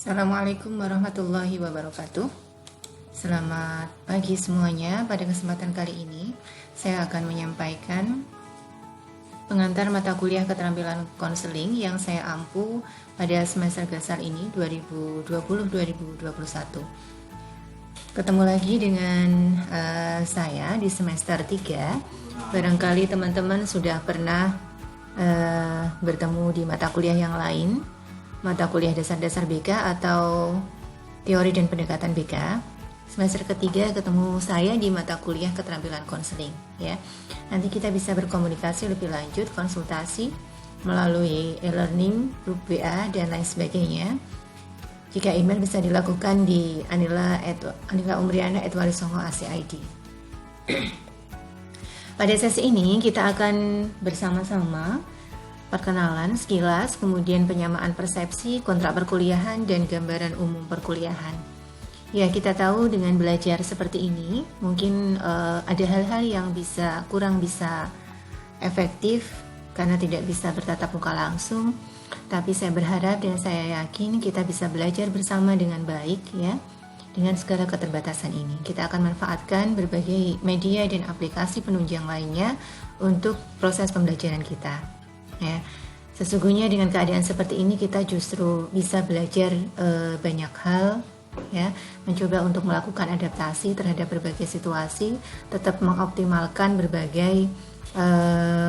Assalamualaikum warahmatullahi wabarakatuh. Selamat pagi semuanya. Pada kesempatan kali ini saya akan menyampaikan pengantar mata kuliah keterampilan konseling yang saya ampu pada semester dasar ini 2020-2021. Ketemu lagi dengan saya di semester 3. Barangkali teman-teman sudah pernah bertemu di mata kuliah yang lain, mata kuliah dasar-dasar BK atau teori dan pendekatan BK. Semester ketiga ketemu saya di mata kuliah keterampilan konseling, ya. Nanti kita bisa berkomunikasi lebih lanjut, konsultasi melalui e-learning, grup WA dan lain sebagainya. Jika email bisa dilakukan di anila@umriana@walisongo.ac.id. Pada sesi ini kita akan bersama-sama perkenalan sekilas, kemudian penyamaan persepsi, kontrak perkuliahan, dan gambaran umum perkuliahan. Ya, kita tahu dengan belajar seperti ini, mungkin ada hal-hal yang kurang bisa efektif karena tidak bisa bertatap muka langsung. Tapi saya berharap dan saya yakin kita bisa belajar bersama dengan baik, ya. Dengan segala keterbatasan ini, kita akan manfaatkan berbagai media dan aplikasi penunjang lainnya untuk proses pembelajaran kita. Ya, sesungguhnya dengan keadaan seperti ini kita justru bisa belajar banyak hal, ya, mencoba untuk melakukan adaptasi terhadap berbagai situasi, tetap mengoptimalkan berbagai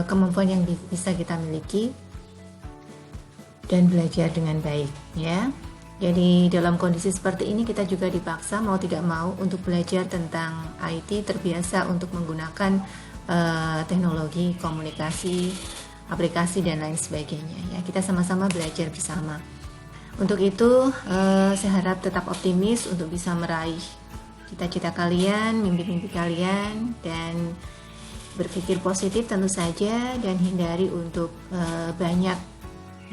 kemampuan yang bisa kita miliki dan belajar dengan baik, ya. Jadi dalam kondisi seperti ini kita juga dipaksa mau tidak mau untuk belajar tentang IT, terbiasa untuk menggunakan teknologi komunikasi, aplikasi dan lain sebagainya, ya. Kita sama-sama belajar bersama. Untuk itu saya harap tetap optimis untuk bisa meraih cita-cita kalian, mimpi-mimpi kalian, dan berpikir positif tentu saja, dan hindari untuk banyak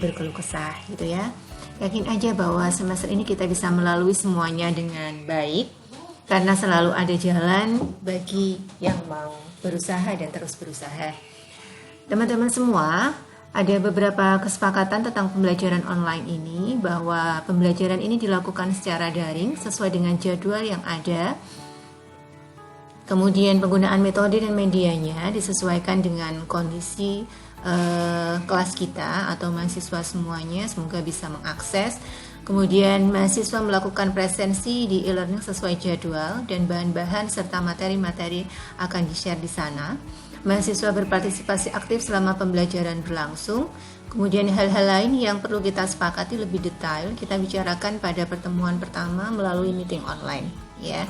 berkeluh kesah, gitu ya. Yakin aja bahwa semester ini kita bisa melalui semuanya dengan baik, karena selalu ada jalan bagi yang mau berusaha dan terus berusaha. Teman-teman semua, ada beberapa kesepakatan tentang pembelajaran online ini, bahwa pembelajaran ini dilakukan secara daring sesuai dengan jadwal yang ada. Kemudian penggunaan metode dan medianya disesuaikan dengan kondisi kelas kita atau mahasiswa semuanya, semoga bisa mengakses. Kemudian mahasiswa melakukan presensi di e-learning sesuai jadwal, dan bahan-bahan serta materi-materi akan di-share di sana. Mahasiswa berpartisipasi aktif selama pembelajaran berlangsung. Kemudian hal-hal lain yang perlu kita sepakati lebih detail kita bicarakan pada pertemuan pertama melalui meeting online, ya.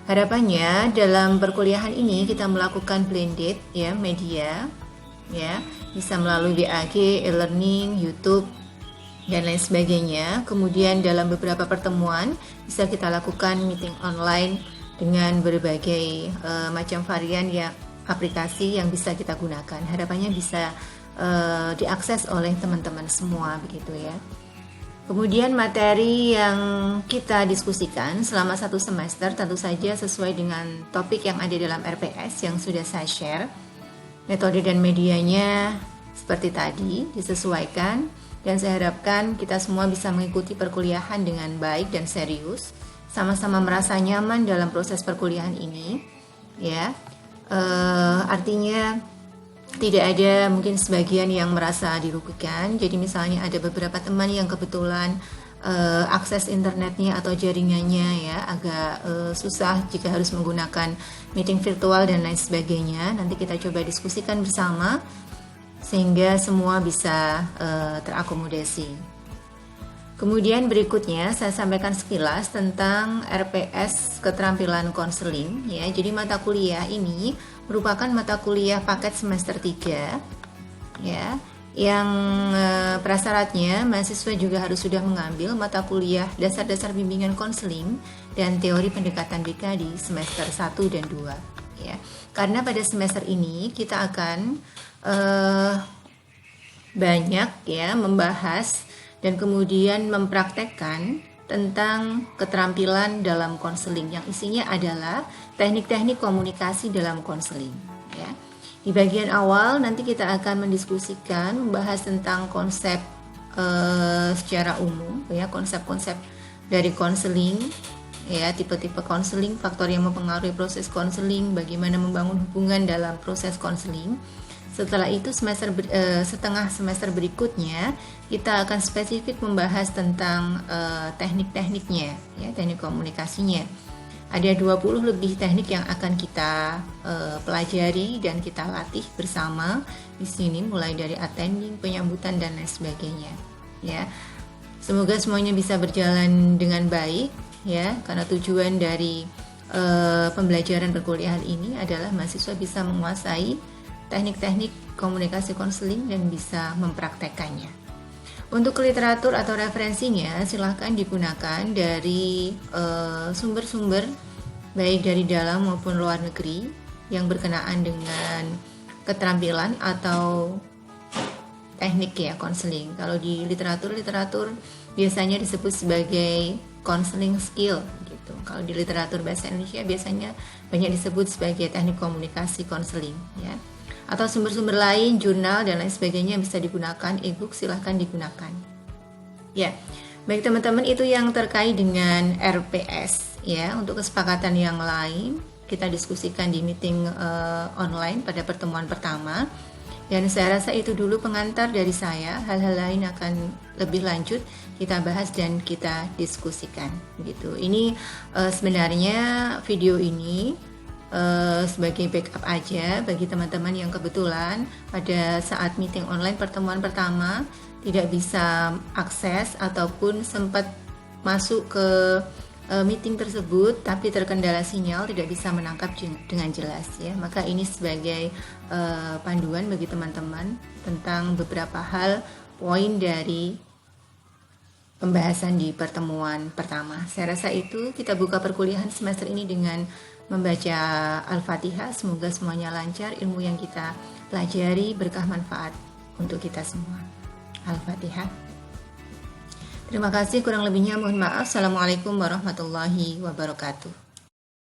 Harapannya dalam perkuliahan ini kita melakukan blended, ya, media, ya, bisa melalui WAG, e-learning, YouTube dan lain sebagainya. Kemudian dalam beberapa pertemuan bisa kita lakukan meeting online dengan berbagai macam varian ya aplikasi yang bisa kita gunakan. Harapannya bisa diakses oleh teman-teman semua, begitu ya. Kemudian materi yang kita diskusikan selama satu semester tentu saja sesuai dengan topik yang ada dalam RPS yang sudah saya share. Metode dan medianya seperti tadi disesuaikan, dan saya harapkan kita semua bisa mengikuti perkuliahan dengan baik dan serius, sama-sama merasa nyaman dalam proses perkuliahan ini, ya. Artinya tidak ada mungkin sebagian yang merasa dirugikan. Jadi misalnya ada beberapa teman yang kebetulan akses internetnya atau jaringannya ya agak susah jika harus menggunakan meeting virtual dan lain sebagainya. Nanti kita coba diskusikan bersama sehingga semua bisa terakomodasi. Kemudian berikutnya saya sampaikan sekilas tentang RPS keterampilan konseling, ya. Jadi mata kuliah ini merupakan mata kuliah paket semester 3, ya, yang prasyaratnya mahasiswa juga harus sudah mengambil mata kuliah dasar-dasar bimbingan konseling dan teori pendekatan BK di semester 1 dan 2, ya. Karena pada semester ini kita akan banyak ya membahas dan kemudian mempraktekkan tentang keterampilan dalam konseling yang isinya adalah teknik-teknik komunikasi dalam konseling, ya. Di bagian awal nanti kita akan mendiskusikan, membahas tentang konsep secara umum ya, konsep-konsep dari konseling ya, tipe-tipe konseling, faktor yang mempengaruhi proses konseling, bagaimana membangun hubungan dalam proses konseling. Setelah itu setengah semester berikutnya kita akan spesifik membahas tentang teknik-tekniknya ya, teknik komunikasinya. Ada 20 lebih teknik yang akan kita pelajari dan kita latih bersama di sini, mulai dari attending, penyambutan dan lain sebagainya ya. Semoga semuanya bisa berjalan dengan baik ya, karena tujuan dari pembelajaran perkuliahan ini adalah mahasiswa bisa menguasai teknik-teknik komunikasi konseling dan bisa mempraktekannya. Untuk literatur atau referensinya silahkan digunakan dari sumber-sumber baik dari dalam maupun luar negeri yang berkenaan dengan keterampilan atau teknik ya konseling. Kalau di literatur biasanya disebut sebagai counseling skill gitu. Kalau di literatur bahasa Indonesia biasanya banyak disebut sebagai teknik komunikasi konseling ya. Atau sumber-sumber lain, jurnal dan lain sebagainya bisa digunakan, e-book silahkan digunakan. Ya, baik teman-teman, itu yang terkait dengan RPS ya. Untuk kesepakatan yang lain kita diskusikan di meeting online pada pertemuan pertama. Dan saya rasa itu dulu pengantar dari saya. Hal-hal lain akan lebih lanjut kita bahas dan kita diskusikan gitu. Ini sebenarnya video ini sebagai backup aja bagi teman-teman yang kebetulan pada saat meeting online pertemuan pertama tidak bisa akses ataupun sempat masuk ke meeting tersebut tapi terkendala sinyal, tidak bisa menangkap dengan jelas ya. Maka ini sebagai panduan bagi teman-teman tentang beberapa hal poin dari pembahasan di pertemuan pertama. Saya rasa itu kita buka perkuliahan semester ini dengan membaca Al-Fatihah. Semoga semuanya lancar, ilmu yang kita pelajari berkah manfaat untuk kita semua. Al-Fatihah. Terima kasih, kurang lebihnya mohon maaf. Assalamualaikum warahmatullahi wabarakatuh.